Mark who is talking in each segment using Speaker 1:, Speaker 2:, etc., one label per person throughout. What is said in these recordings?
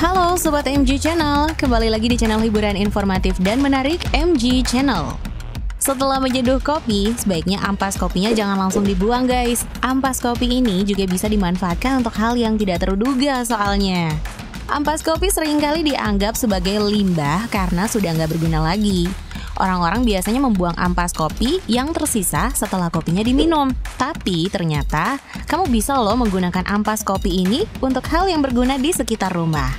Speaker 1: Halo Sobat MG Channel, kembali lagi di channel hiburan informatif dan menarik MG Channel. Setelah menyeduh kopi, sebaiknya ampas kopinya jangan langsung dibuang guys. Ampas kopi ini juga bisa dimanfaatkan untuk hal yang tidak terduga soalnya. Ampas kopi seringkali dianggap sebagai limbah karena sudah nggak berguna lagi. Orang-orang biasanya membuang ampas kopi yang tersisa setelah kopinya diminum. Tapi ternyata kamu bisa loh menggunakan ampas kopi ini untuk hal yang berguna di sekitar rumah.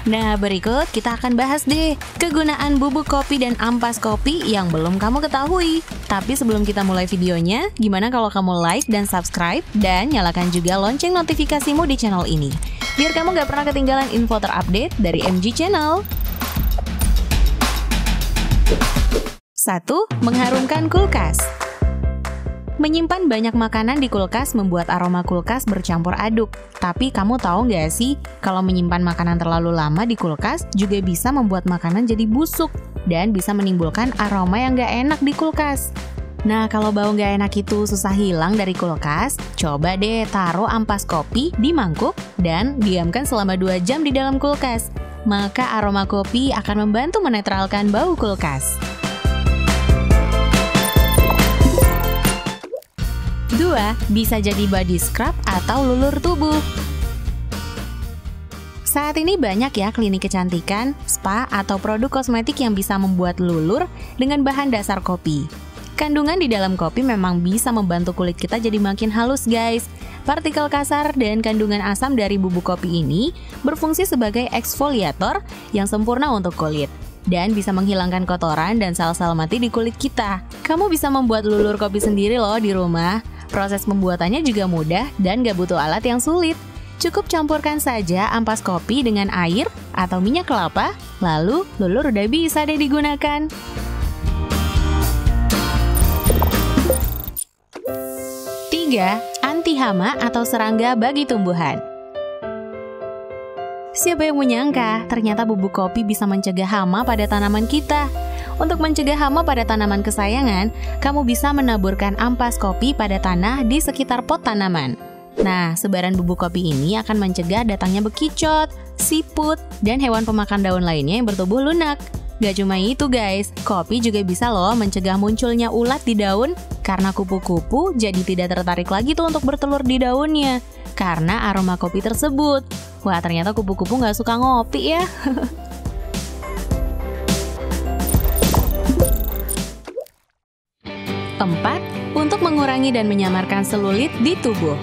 Speaker 1: Nah, berikut kita akan bahas deh kegunaan bubuk kopi dan ampas kopi yang belum kamu ketahui. Tapi sebelum kita mulai videonya, gimana kalau kamu like dan subscribe dan nyalakan juga lonceng notifikasimu di channel ini, biar kamu gak pernah ketinggalan info terupdate dari MG Channel. 1. Mengharumkan kulkas. Menyimpan banyak makanan di kulkas membuat aroma kulkas bercampur aduk. Tapi kamu tahu nggak sih, kalau menyimpan makanan terlalu lama di kulkas juga bisa membuat makanan jadi busuk dan bisa menimbulkan aroma yang nggak enak di kulkas. Nah, kalau bau nggak enak itu susah hilang dari kulkas, coba deh taruh ampas kopi di mangkuk dan diamkan selama 2 jam di dalam kulkas. Maka aroma kopi akan membantu menetralkan bau kulkas. 2. Bisa jadi body scrub atau lulur tubuh. Saat ini banyak ya klinik kecantikan, spa, atau produk kosmetik yang bisa membuat lulur dengan bahan dasar kopi. Kandungan di dalam kopi memang bisa membantu kulit kita jadi makin halus guys. Partikel kasar dan kandungan asam dari bubuk kopi ini berfungsi sebagai eksfoliator yang sempurna untuk kulit dan bisa menghilangkan kotoran dan sel-sel mati di kulit kita. Kamu bisa membuat lulur kopi sendiri loh di rumah. Proses pembuatannya juga mudah dan gak butuh alat yang sulit. Cukup campurkan saja ampas kopi dengan air atau minyak kelapa, lalu lulur udah bisa deh digunakan. 3. Anti hama atau serangga bagi tumbuhan. Siapa yang menyangka ternyata bubuk kopi bisa mencegah hama pada tanaman kita. Untuk mencegah hama pada tanaman kesayangan, kamu bisa menaburkan ampas kopi pada tanah di sekitar pot tanaman. Nah, sebaran bubuk kopi ini akan mencegah datangnya bekicot, siput, dan hewan pemakan daun lainnya yang bertubuh lunak. Gak cuma itu guys, kopi juga bisa loh mencegah munculnya ulat di daun karena kupu-kupu jadi tidak tertarik lagi tuh untuk bertelur di daunnya karena aroma kopi tersebut. Wah, ternyata kupu-kupu gak suka ngopi ya. 4. Untuk mengurangi dan menyamarkan selulit di tubuh.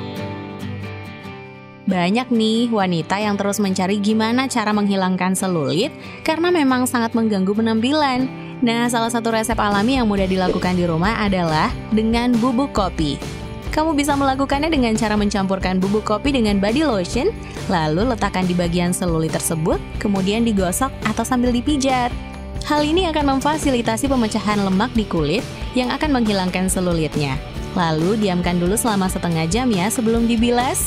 Speaker 1: Banyak nih wanita yang terus mencari gimana cara menghilangkan selulit karena memang sangat mengganggu penampilan. Nah, salah satu resep alami yang mudah dilakukan di rumah adalah dengan bubuk kopi. Kamu bisa melakukannya dengan cara mencampurkan bubuk kopi dengan body lotion, lalu letakkan di bagian selulit tersebut, kemudian digosok atau sambil dipijat. Hal ini akan memfasilitasi pemecahan lemak di kulit yang akan menghilangkan selulitnya. Lalu diamkan dulu selama setengah jam ya sebelum dibilas.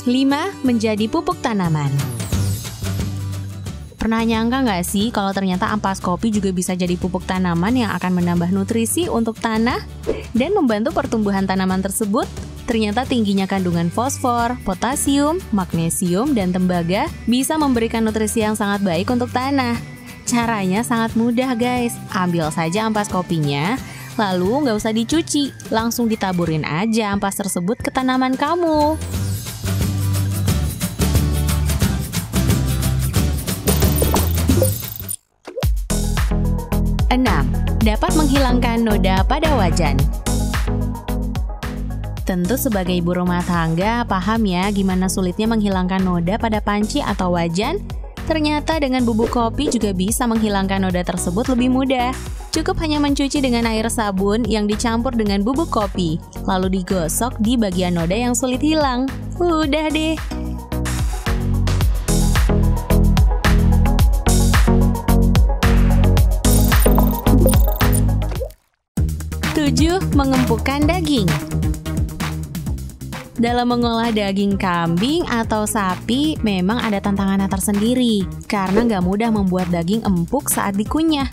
Speaker 1: 5. Menjadi pupuk tanaman. Pernah nyangka nggak sih kalau ternyata ampas kopi juga bisa jadi pupuk tanaman yang akan menambah nutrisi untuk tanah dan membantu pertumbuhan tanaman tersebut? Ternyata tingginya kandungan fosfor, potasium, magnesium, dan tembaga bisa memberikan nutrisi yang sangat baik untuk tanah. Caranya sangat mudah guys, ambil saja ampas kopinya, lalu nggak usah dicuci, langsung ditaburin aja ampas tersebut ke tanaman kamu. 6. Dapat menghilangkan noda pada wajan. Tentu sebagai ibu rumah tangga paham ya gimana sulitnya menghilangkan noda pada panci atau wajan. Ternyata dengan bubuk kopi juga bisa menghilangkan noda tersebut lebih mudah. Cukup hanya mencuci dengan air sabun yang dicampur dengan bubuk kopi, lalu digosok di bagian noda yang sulit hilang. Udah deh. 7. Mengempukkan daging. Dalam mengolah daging kambing atau sapi memang ada tantangannya tersendiri karena nggak mudah membuat daging empuk saat dikunyah.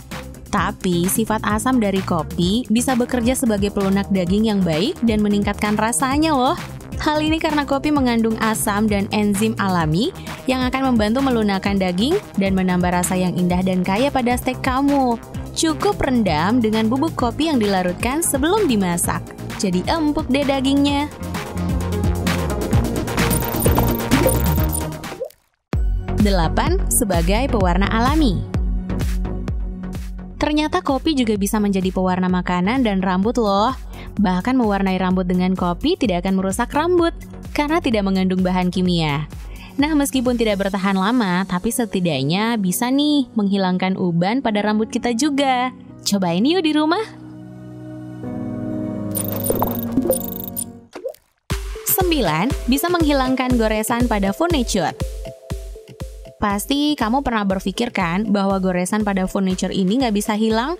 Speaker 1: Tapi, sifat asam dari kopi bisa bekerja sebagai pelunak daging yang baik dan meningkatkan rasanya loh. Hal ini karena kopi mengandung asam dan enzim alami yang akan membantu melunakkan daging dan menambah rasa yang indah dan kaya pada steak kamu. Cukup rendam dengan bubuk kopi yang dilarutkan sebelum dimasak. Jadi empuk deh dagingnya. 8. Sebagai pewarna alami. Ternyata kopi juga bisa menjadi pewarna makanan dan rambut loh. Bahkan mewarnai rambut dengan kopi tidak akan merusak rambut karena tidak mengandung bahan kimia. Nah, meskipun tidak bertahan lama, tapi setidaknya bisa nih menghilangkan uban pada rambut kita juga. Cobain yuk di rumah. 9. Bisa menghilangkan goresan pada furniture. Pasti kamu pernah berpikir kan bahwa goresan pada furniture ini nggak bisa hilang?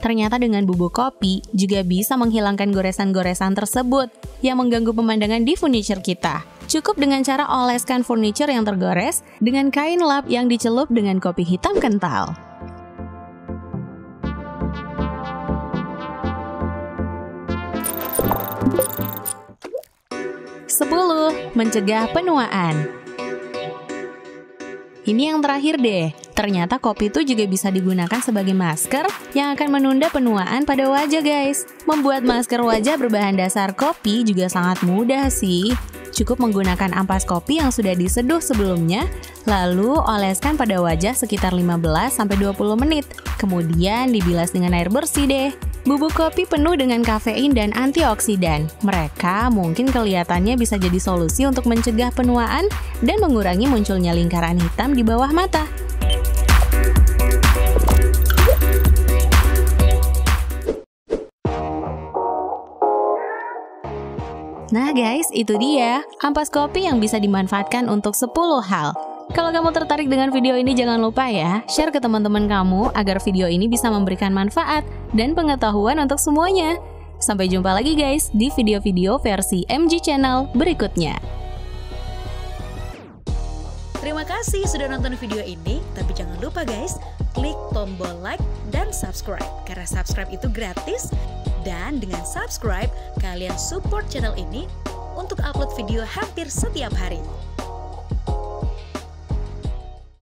Speaker 1: Ternyata dengan bubuk kopi juga bisa menghilangkan goresan-goresan tersebut yang mengganggu pemandangan di furniture kita. Cukup dengan cara oleskan furniture yang tergores dengan kain lap yang dicelup dengan kopi hitam kental. 10. Mencegah penuaan. Ini yang terakhir deh, ternyata kopi itu juga bisa digunakan sebagai masker yang akan menunda penuaan pada wajah guys. Membuat masker wajah berbahan dasar kopi juga sangat mudah sih. Cukup menggunakan ampas kopi yang sudah diseduh sebelumnya, lalu oleskan pada wajah sekitar 15-20 menit. Kemudian dibilas dengan air bersih deh. Bubuk kopi penuh dengan kafein dan antioksidan. Mereka mungkin kelihatannya bisa jadi solusi untuk mencegah penuaan dan mengurangi munculnya lingkaran hitam di bawah mata. Nah guys, itu dia ampas kopi yang bisa dimanfaatkan untuk 10 hal. Kalau kamu tertarik dengan video ini, jangan lupa ya, share ke teman-teman kamu agar video ini bisa memberikan manfaat dan pengetahuan untuk semuanya. Sampai jumpa lagi guys di video-video versi MG Channel berikutnya.
Speaker 2: Terima kasih sudah nonton video ini, tapi jangan lupa guys, klik tombol like dan subscribe, karena subscribe itu gratis, dan dengan subscribe, kalian support channel ini untuk upload video hampir setiap hari.